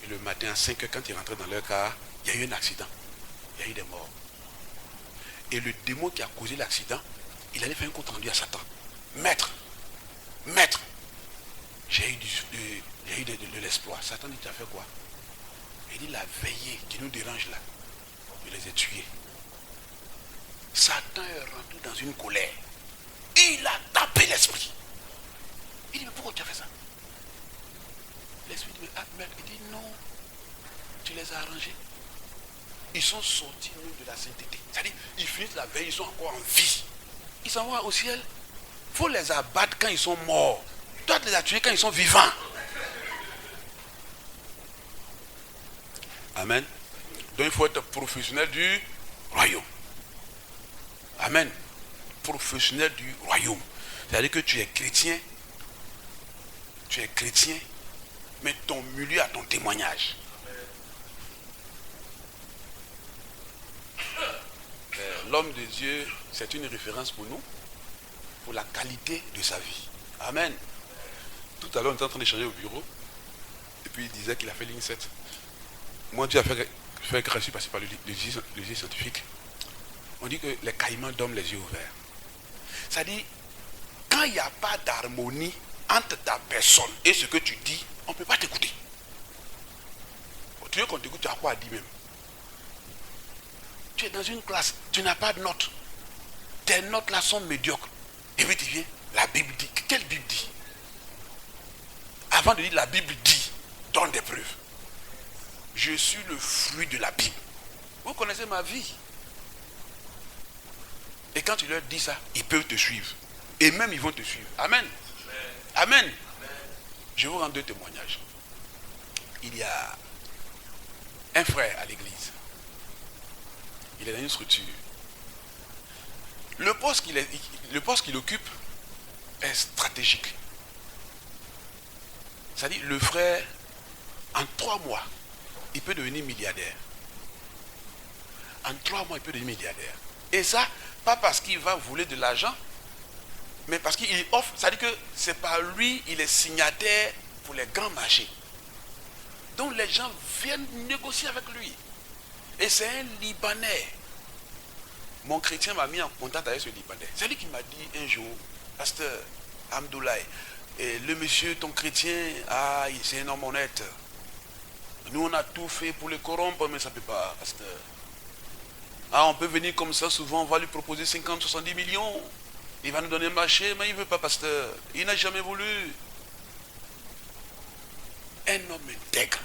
Et le matin à 5 h, quand ils rentraient dans leur car, il y a eu un accident. Il y a eu des morts. Et le démon qui a causé l'accident, il allait faire un compte rendu à Satan. Maître, j'ai eu de l'espoir. Satan dit, tu as fait quoi? Il dit, la veillée qui nous dérange là, je les ai tués. Satan est rentré dans une colère. Il a tapé l'esprit. Il dit, mais pourquoi tu as fait ça? L'esprit dit, mais il dit, non, tu les as arrangés. Ils sont sortis de la sainteté. C'est-à-dire, ils finissent la veille, ils sont encore en vie. Ils s'en vont au ciel. Il faut les abattre quand ils sont morts. Toi, tu les as tués quand ils sont vivants. Amen. Donc il faut être professionnel du royaume. Amen. Professionnel du royaume. C'est-à-dire que tu es chrétien, mais ton milieu a ton témoignage. L'homme de Dieu, c'est une référence pour nous, pour la qualité de sa vie. Amen. Tout à l'heure, on était en train d'échanger au bureau, et puis il disait qu'il a fait ligne 7. Moi, Dieu a fait que je suis passé par le génie scientifique. On dit que les caïmans dorment les yeux ouverts. C'est-à-dire, quand il n'y a pas d'harmonie entre ta personne et ce que tu dis, on ne peut pas t'écouter. Tu veux qu'on t'écoute, tu as quoi à dire même? Tu es dans une classe, tu n'as pas de notes. Tes notes là sont médiocres. Et puis tu viens, la Bible dit. Quelle Bible dit? Avant de dire la Bible dit, donne des preuves. Je suis le fruit de la Bible. Vous connaissez ma vie. Et quand tu leur dis ça, ils peuvent te suivre. Et même ils vont te suivre. Amen. Amen. Je vous rends 2 témoignages. Il y a un frère à l'église. Il est dans une structure. Le poste qu'il occupe est stratégique. C'est-à-dire, le frère, en 3 mois, il peut devenir milliardaire. En 3 mois, il peut devenir milliardaire. Et ça, pas parce qu'il va voler de l'argent, mais parce qu'il offre. C'est-à-dire que c'est par lui, il est signataire pour les grands marchés. Donc les gens viennent négocier avec lui. Et c'est un Libanais. Mon chrétien m'a mis en contact avec ce Libanais. C'est lui qui m'a dit un jour, pasteur Amdoulaye, et le monsieur, ton chrétien, c'est un homme honnête. Nous, on a tout fait pour le corrompre, mais ça ne peut pas, pasteur. On peut venir comme ça, souvent, on va lui proposer 50, 70 millions. Il va nous donner un marché, mais il ne veut pas, pasteur. Il n'a jamais voulu. Un homme intègre,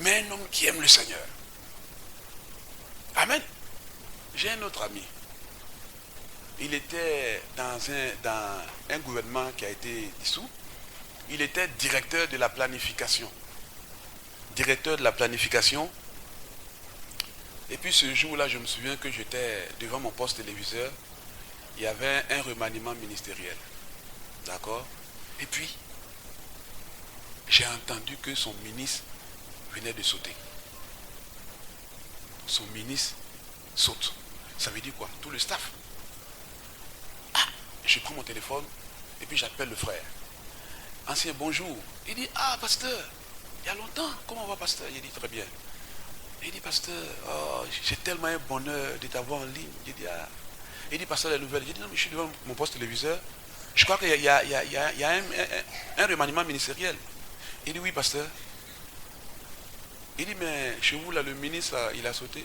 mais un homme qui aime le Seigneur. Amen. J'ai un autre ami. Il était dans un gouvernement qui a été dissous. Il était directeur de la planification. Directeur de la planification. Et puis ce jour-là, je me souviens que j'étais devant mon poste téléviseur. Il y avait un remaniement ministériel. D'accord? Et puis, j'ai entendu que son ministre venait de sauter. Son ministre saute. Ça veut dire quoi? Tout le staff. Je prends mon téléphone et puis j'appelle le frère. Ancien, bonjour. Il dit, pasteur, il y a longtemps, comment va, pasteur? Il dit, très bien. Il dit, pasteur, j'ai tellement un bonheur de t'avoir en ligne. J'ai dit, Il dit, pasteur, les nouvelles. J'ai dit, non, mais je suis devant mon poste téléviseur. Je crois qu'il y a un remaniement ministériel. Il dit, oui, pasteur. Il dit, mais chez vous, là, le ministre, là, il a sauté.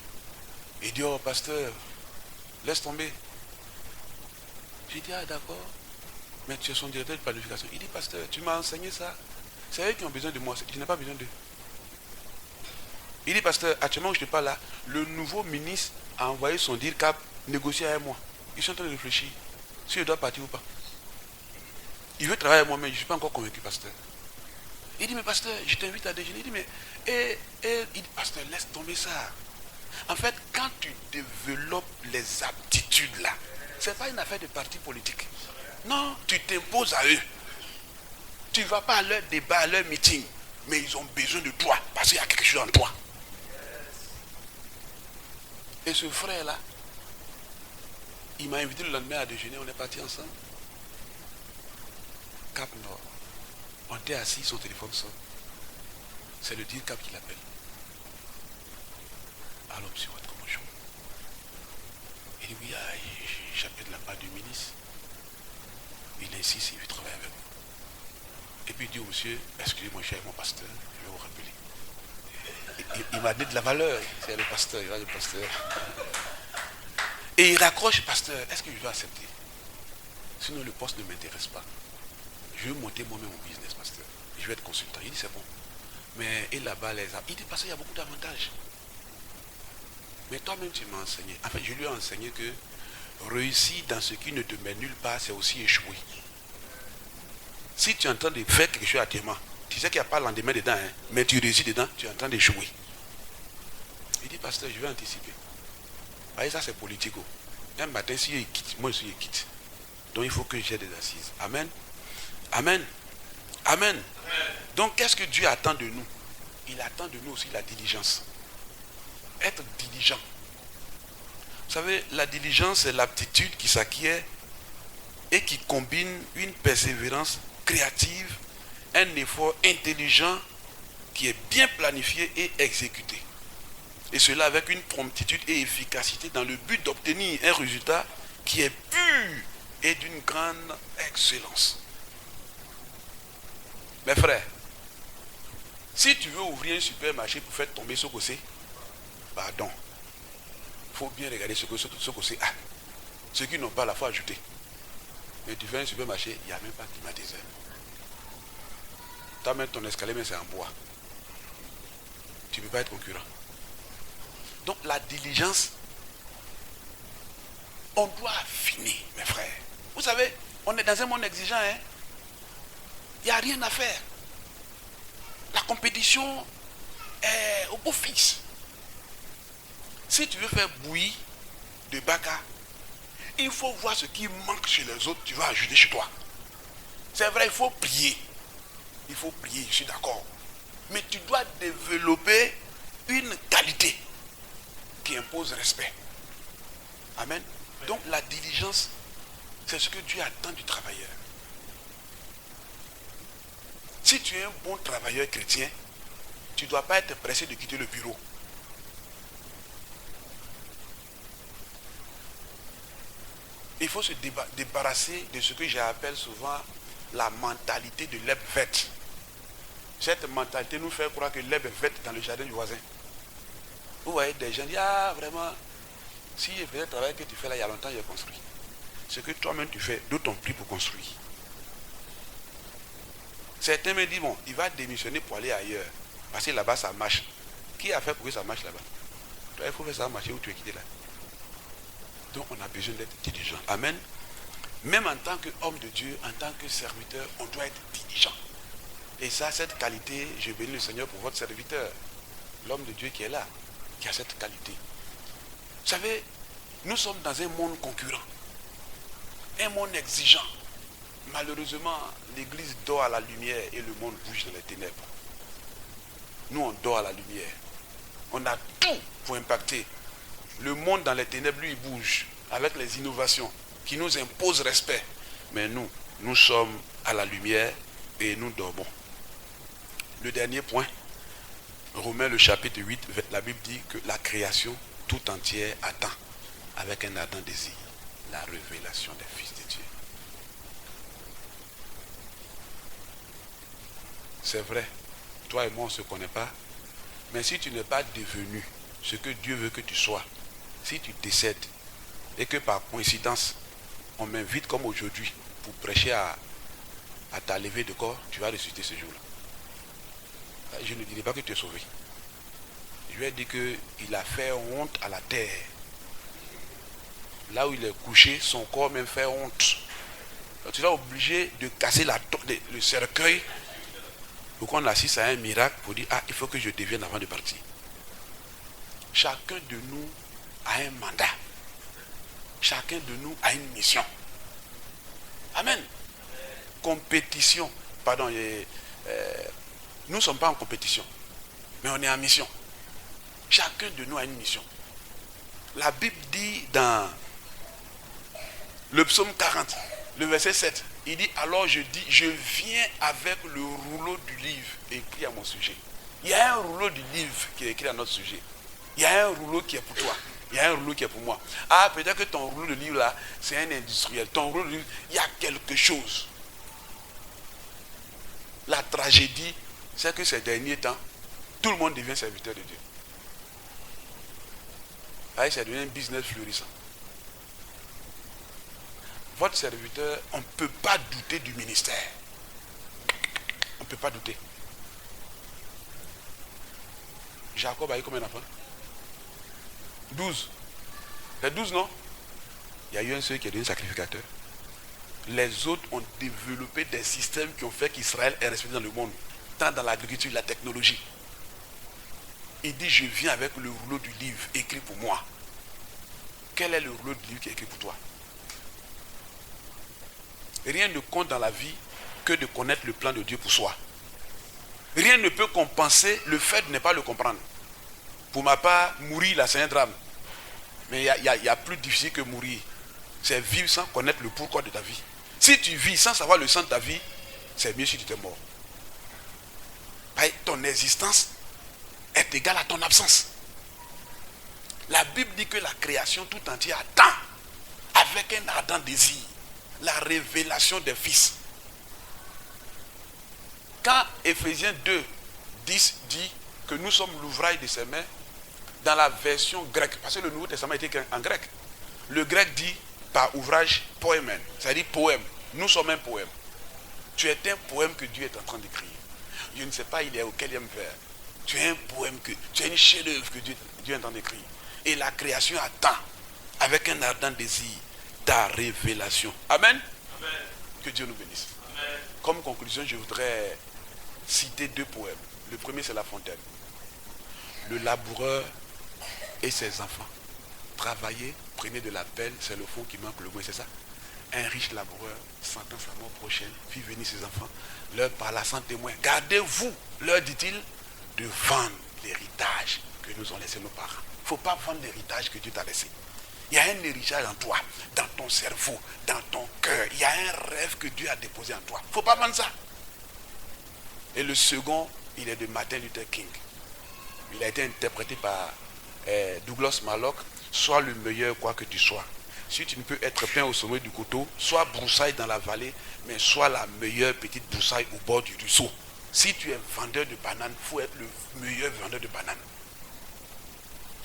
Il dit, oh, pasteur, laisse tomber. J'ai dit, d'accord. Mais tu es son directeur de planification. Il dit, pasteur, tu m'as enseigné ça. C'est eux qui ont besoin de moi. Je n'ai pas besoin d'eux. Il dit, pasteur, actuellement où je te parle là, le nouveau ministre a envoyé son DIRCAP négocier avec moi. Ils sont en train de réfléchir si je dois partir ou pas. Il veut travailler avec moi, mais je ne suis pas encore convaincu, pasteur. Il dit, mais pasteur, je t'invite à déjeuner. Il dit, mais, il dit, pasteur, laisse tomber ça. En fait, quand tu développes les aptitudes là, ce n'est pas une affaire de parti politique. Non, tu t'imposes à eux. Tu ne vas pas à leur débat, à leur meeting, mais ils ont besoin de toi parce qu'il y a quelque chose en toi. Et ce frère-là, il m'a invité le lendemain à déjeuner, on est partis ensemble. Cap Nord. On était assis, son téléphone sonne. C'est le dire Cap qui l'appelle. Alors, monsieur, comment je... Il dit, oui, j'appelle de la part du ministre. Il insiste, il veut travailler avec vous. Et puis il dit au monsieur, excusez-moi, je suis avec mon pasteur, je vais vous rappeler. Il m'a dit de la valeur, c'est le pasteur, il va le pasteur. Et il raccroche, pasteur, est-ce que je vais accepter? Sinon le poste ne m'intéresse pas. Je vais monter moi-même mon business, pasteur. Je vais être consultant. Il dit, c'est bon. Mais et là-bas, il dit, pasteur, il y a beaucoup d'avantages. Mais toi-même, tu m'as enseigné. En fait, je lui ai enseigné que réussir dans ce qui ne te met nulle part, c'est aussi échouer. Si tu es en train de faire quelque chose à tes mains, tu sais qu'il n'y a pas le lendemain dedans, hein, mais tu réussis dedans, tu es en train d'échouer. Il dit, pasteur, je vais anticiper. Vous voyez, ça c'est politique. Un matin, si il quitte, moi aussi il quitte. Donc il faut que j'ai des assises. Amen. Amen. Amen. Donc qu'est-ce que Dieu attend de nous? Il attend de nous aussi la diligence. Être diligent. Vous savez, la diligence, c'est l'aptitude qui s'acquiert et qui combine une persévérance créative, un effort intelligent qui est bien planifié et exécuté. Et cela avec une promptitude et efficacité dans le but d'obtenir un résultat qui est pur et d'une grande excellence. Mes frères, si tu veux ouvrir un supermarché pour faire tomber ce Sokosé, pardon, il faut bien regarder ce que Sokosé a. Ceux qui n'ont pas la foi ajoutée. Mais tu fais un supermarché, il n'y a même pas de climatiseur. Toi-même, ton escalier, mais c'est en bois. Tu ne peux pas être concurrent. Donc la diligence, on doit affiner, mes frères. Vous savez, on est dans un monde exigeant. Hein? Il n'y a rien à faire. La compétition est au beau fixe. Si tu veux faire bouillir de baka, il faut voir ce qui manque chez les autres, tu vas ajouter chez toi. C'est vrai, il faut prier. Il faut prier, je suis d'accord. Mais tu dois développer une qualité qui impose respect. Amen. Donc la diligence, c'est ce que Dieu attend du travailleur. Si tu es un bon travailleur chrétien, tu ne dois pas être pressé de quitter le bureau. Il faut se débarrasser de ce que j'appelle souvent la mentalité de l'herbe verte. Cette mentalité nous fait croire que l'herbe est verte dans le jardin du voisin. Vous voyez des gens disent, ah vraiment, si je faisais le travail que tu fais là, il y a longtemps, j'ai construit. Ce que toi-même tu fais, d'autres ont pris pour construire. Certains me disent, bon, il va démissionner pour aller ailleurs. Parce que là-bas, ça marche. Qui a fait pour que ça marche là-bas? Toi, il faut faire ça marcher où tu es quitté là. Donc, on a besoin d'être diligent. Amen. Même en tant qu'homme de Dieu, en tant que serviteur, on doit être diligent. Et ça, cette qualité, je bénis le Seigneur pour votre serviteur. L'homme de Dieu qui est là, qui a cette qualité. Vous savez, nous sommes dans un monde concurrent. Un monde exigeant. Malheureusement, l'église dort à la lumière et le monde bouge dans les ténèbres. Nous, on dort à la lumière. On a tout pour impacter. Le monde dans les ténèbres, lui, il bouge avec les innovations qui nous imposent respect. Mais nous, nous sommes à la lumière et nous dormons. Le dernier point, Romains le chapitre 8, la Bible dit que la création tout entière attend avec un ardent désir la révélation des fils de Dieu. C'est vrai, toi et moi on ne se connaît pas, mais si tu n'es pas devenu ce que Dieu veut que tu sois, si tu décèdes et que par coïncidence on m'invite comme aujourd'hui pour prêcher à ta levée de corps, tu vas ressusciter ce jour-là. Je ne dirai pas que tu es sauvé. Je vais dire qu'il a fait honte à la terre. Là où il est couché, son corps même fait honte. Donc, tu es obligé de casser le cercueil pour qu'on assiste à un miracle pour dire, ah, il faut que je devienne avant de partir. chacun de nous a un mandat. Chacun de nous a une mission. Amen. Compétition. Pardon, nous ne sommes pas en compétition, mais on est en mission. Chacun de nous a une mission. La Bible dit dans le psaume 40, le verset 7, il dit, alors je dis, je viens avec le rouleau du livre écrit à mon sujet. Il y a un rouleau du livre qui est écrit à notre sujet. Il y a un rouleau qui est pour toi. Il y a un rouleau qui est pour moi. Ah, peut-être que ton rouleau de livre là, c'est un industriel. Ton rouleau de livre, il y a quelque chose. La tragédie, c'est que ces derniers temps, tout le monde devient serviteur de Dieu. Ah, ça devient un business florissant. Votre serviteur, on ne peut pas douter du ministère. On ne peut pas douter. Jacob a eu combien d'enfants? 12. C'est 12, non? Il y a eu un seul qui est devenu sacrificateur. Les autres ont développé des systèmes qui ont fait qu'Israël est respecté dans le monde, tant dans l'agriculture et la technologie. Il dit, je viens avec le rouleau du livre écrit pour moi. Quel est le rouleau du livre qui est écrit pour toi? Rien ne compte dans la vie que de connaître le plan de Dieu pour soi. Rien ne peut compenser le fait de ne pas le comprendre. Pour ma part, mourir là, c'est un drame. Mais il y a plus difficile que mourir. C'est vivre sans connaître le pourquoi de ta vie. Si tu vis sans savoir le sens de ta vie, c'est mieux si tu t'es mort. Ton existence est égale à ton absence. La Bible dit que la création tout entière attend avec un ardent désir la révélation des fils. Quand Éphésiens 2, 10 dit que nous sommes l'ouvrage de ses mains, dans la version grecque, parce que le Nouveau Testament est écrit en grec, le grec dit par ouvrage poémen, c'est-à-dire poème. Nous sommes un poème. Tu es un poème que Dieu est en train d'écrire. Je ne sais pas il est au quelième vers. Tu es un poème, tu es une chef-d'œuvre que Dieu est en train d'écrire. Et la création attend avec un ardent désir ta révélation. Amen. Amen. Que Dieu nous bénisse. Amen. Comme conclusion, je voudrais citer 2 poèmes. Le premier, c'est La Fontaine. Le laboureur et ses enfants. Travaillez, prenez de la peine, c'est le fond qui manque le moins, c'est ça. Un riche laboureur, sentant sa mort prochaine, fit venir ses enfants, leur parla sans témoin. Gardez-vous, leur dit-il, de vendre l'héritage que nous ont laissé nos parents. Il ne faut pas vendre l'héritage que Dieu t'a laissé. Il y a un héritage en toi, dans ton cerveau, dans ton cœur. Il y a un rêve que Dieu a déposé en toi. Il ne faut pas vendre ça. Et le second, il est de Martin Luther King. Il a été interprété par Douglas Malloch. Sois le meilleur quoi que tu sois. Si tu ne peux être peint au sommet du couteau, sois broussaille dans la vallée, mais sois la meilleure petite broussaille au bord du ruisseau. Si tu es vendeur de bananes, il faut être le meilleur vendeur de bananes.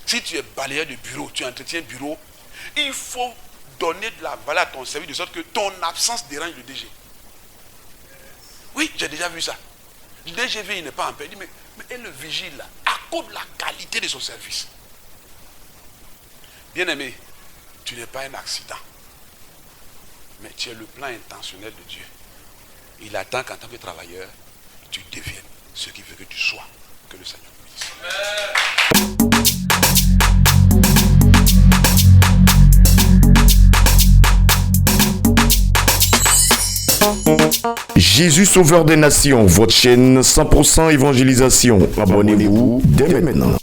Si tu es balayeur de bureau, tu entretiens bureau, il faut donner de la valeur à ton service de sorte que ton absence dérange le DG. Oui, j'ai déjà vu ça. Le DGV, il n'est pas en paix. Il dit, mais le vigile, là, à cause de la qualité de son service. Bien-aimé, tu n'es pas un accident. Mais tu es le plan intentionnel de Dieu. Il attend qu'en tant que travailleur, tu deviennes ce qu'il veut que tu sois. Que le Seigneur nous bénisse. Jésus sauveur des nations, votre chaîne 100% évangélisation. Abonnez-vous dès maintenant.